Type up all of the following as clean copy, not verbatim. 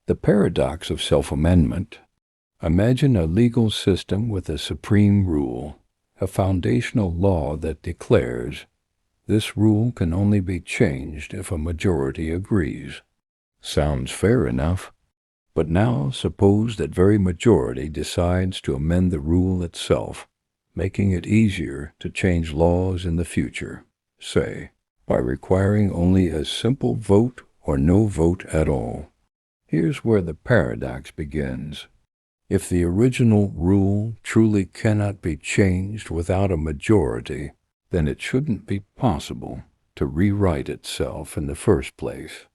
The paradox of self-amendment. Imagine a legal system with a supreme rule, a foundational law that declares this rule can only be changed if a majority agrees. Sounds fair enough. But now suppose that very majority decides to amend the rule itself, making it easier to change laws in the future, say, by requiring only a simple vote or no vote at all. Here's where the paradox begins. If the original rule truly cannot be changed without a majority, then it shouldn't be possible to rewrite itself in the first place.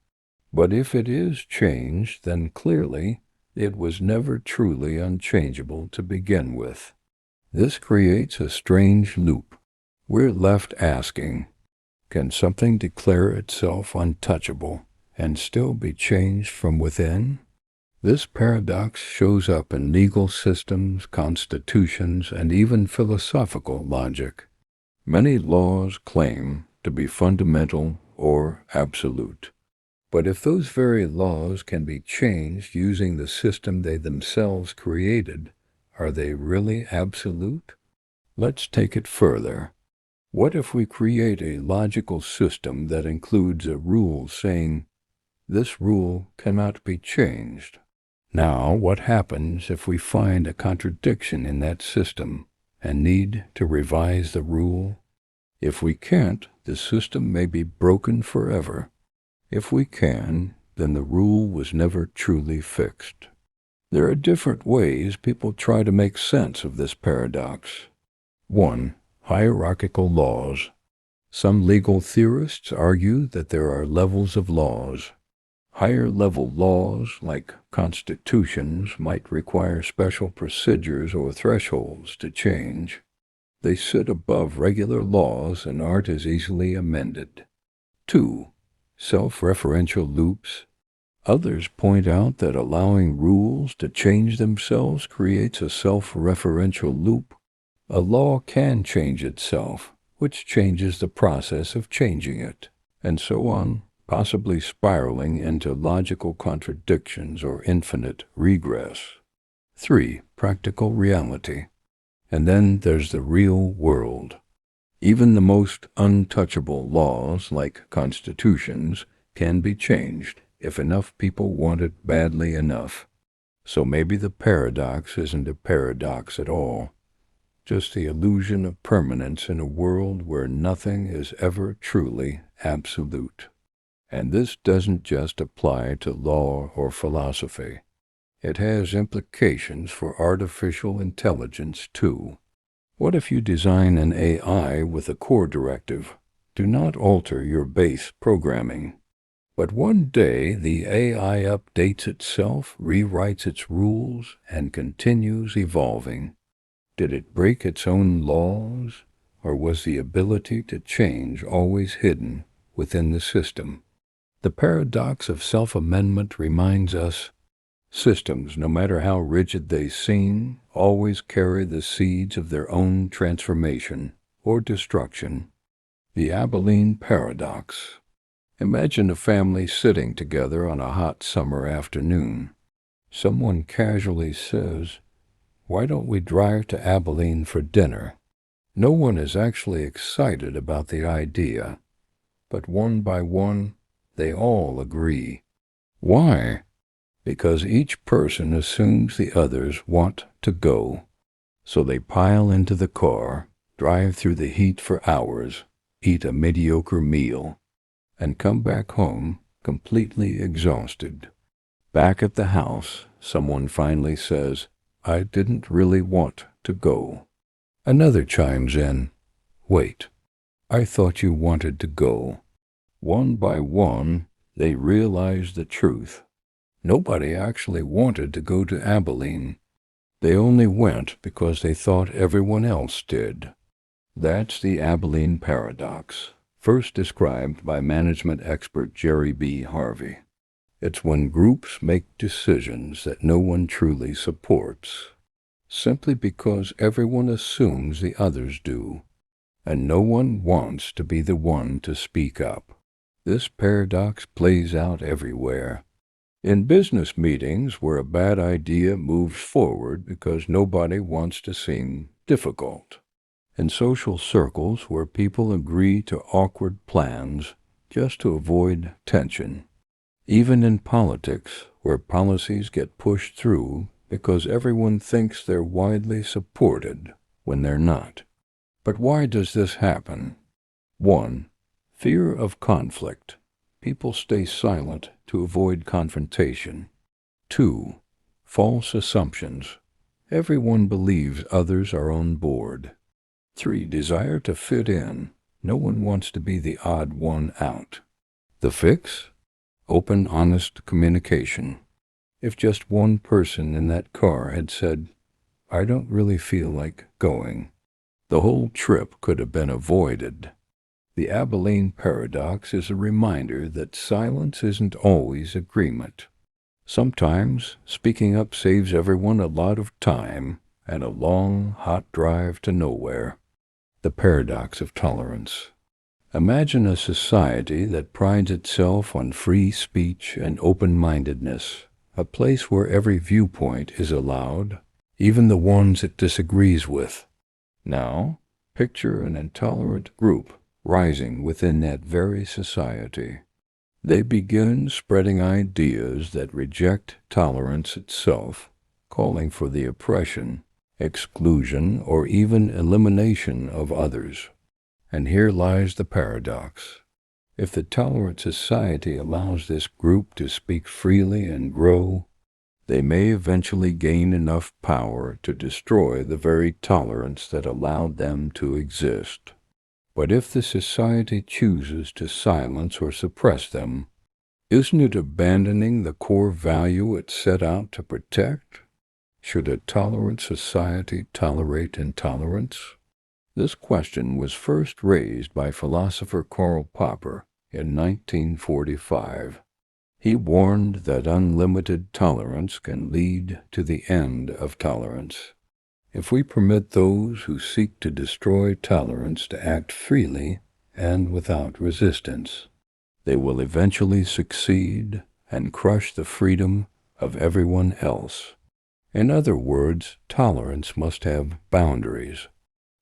But if it is changed, then clearly it was never truly unchangeable to begin with. This creates a strange loop. We're left asking, can something declare itself untouchable and still be changed from within? This paradox shows up in legal systems, constitutions, and even philosophical logic. Many laws claim to be fundamental or absolute. But if those very laws can be changed using the system they themselves created, are they really absolute? Let's take it further. What if we create a logical system that includes a rule saying, this rule cannot be changed? Now, what happens if we find a contradiction in that system and need to revise the rule? If we can't, the system may be broken forever. If we can, then the rule was never truly fixed. There are different ways people try to make sense of this paradox. 1. Hierarchical laws. Some legal theorists argue that there are levels of laws. Higher-level laws, like constitutions, might require special procedures or thresholds to change. They sit above regular laws and aren't as easily amended. 2. Self-referential loops. Others point out that allowing rules to change themselves creates a self-referential loop. A law can change itself, which changes the process of changing it, and so on, possibly spiraling into logical contradictions or infinite regress. 3. Practical reality. And then there's the real world. Even the most untouchable laws, like constitutions, can be changed if enough people want it badly enough. So maybe the paradox isn't a paradox at all, just the illusion of permanence in a world where nothing is ever truly absolute. And this doesn't just apply to law or philosophy. It has implications for artificial intelligence, too. What if you design an AI with a core directive? Do not alter your base programming. But one day the AI updates itself, rewrites its rules, and continues evolving. Did it break its own laws, or was the ability to change always hidden within the system? The paradox of self-amendment reminds us systems, no matter how rigid they seem, always carry the seeds of their own transformation or destruction. The Abilene Paradox. Imagine a family sitting together on a hot summer afternoon. Someone casually says, "Why don't we drive to Abilene for dinner?" No one is actually excited about the idea, but one by one, they all agree. Why? Because each person assumes the others want to go. So they pile into the car, drive through the heat for hours, eat a mediocre meal, and come back home completely exhausted. Back at the house, someone finally says, "I didn't really want to go." Another chimes in, "Wait, I thought you wanted to go." One by one, they realize the truth. Nobody actually wanted to go to Abilene. They only went because they thought everyone else did. That's the Abilene Paradox, first described by management expert Jerry B. Harvey. It's when groups make decisions that no one truly supports, simply because everyone assumes the others do, and no one wants to be the one to speak up. This paradox plays out everywhere. In business meetings where a bad idea moves forward because nobody wants to seem difficult. In social circles where people agree to awkward plans just to avoid tension. Even in politics where policies get pushed through because everyone thinks they're widely supported when they're not. But why does this happen? 1. Fear of conflict. People stay silent to avoid confrontation. 2. False assumptions. Everyone believes others are on board. 3. Desire to fit in. No one wants to be the odd one out. The fix? Open, honest communication. If just one person in that car had said, "I don't really feel like going," the whole trip could have been avoided. The Abilene Paradox is a reminder that silence isn't always agreement. Sometimes speaking up saves everyone a lot of time and a long, hot drive to nowhere. The paradox of tolerance. Imagine a society that prides itself on free speech and open-mindedness, a place where every viewpoint is allowed, even the ones it disagrees with. Now, picture an intolerant group rising within that very society. They begin spreading ideas that reject tolerance itself, calling for the oppression, exclusion, or even elimination of others. And here lies the paradox. If the tolerant society allows this group to speak freely and grow, they may eventually gain enough power to destroy the very tolerance that allowed them to exist. But if the society chooses to silence or suppress them, isn't it abandoning the core value it set out to protect? Should a tolerant society tolerate intolerance? This question was first raised by philosopher Karl Popper in 1945. He warned that unlimited tolerance can lead to the end of tolerance. If we permit those who seek to destroy tolerance to act freely and without resistance, they will eventually succeed and crush the freedom of everyone else. In other words, tolerance must have boundaries.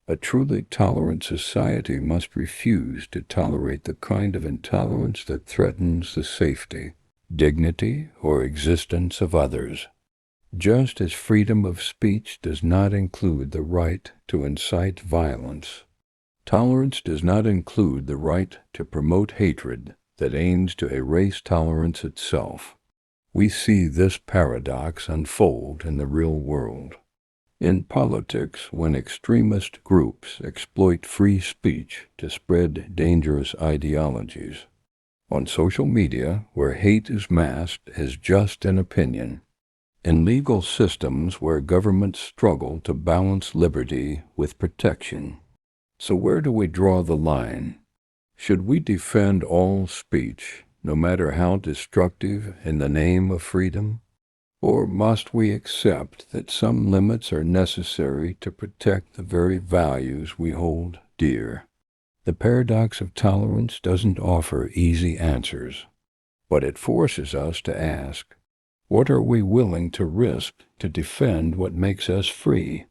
A truly tolerant society must refuse to tolerate the kind of intolerance that threatens the safety, dignity, or existence of others. Just as freedom of speech does not include the right to incite violence, tolerance does not include the right to promote hatred that aims to erase tolerance itself. We see this paradox unfold in the real world. In politics, when extremist groups exploit free speech to spread dangerous ideologies. On social media, where hate is masked as just an opinion. In legal systems where governments struggle to balance liberty with protection. So where do we draw the line? Should we defend all speech, no matter how destructive, in the name of freedom? Or must we accept that some limits are necessary to protect the very values we hold dear? The paradox of tolerance doesn't offer easy answers, but it forces us to ask, what are we willing to risk to defend what makes us free?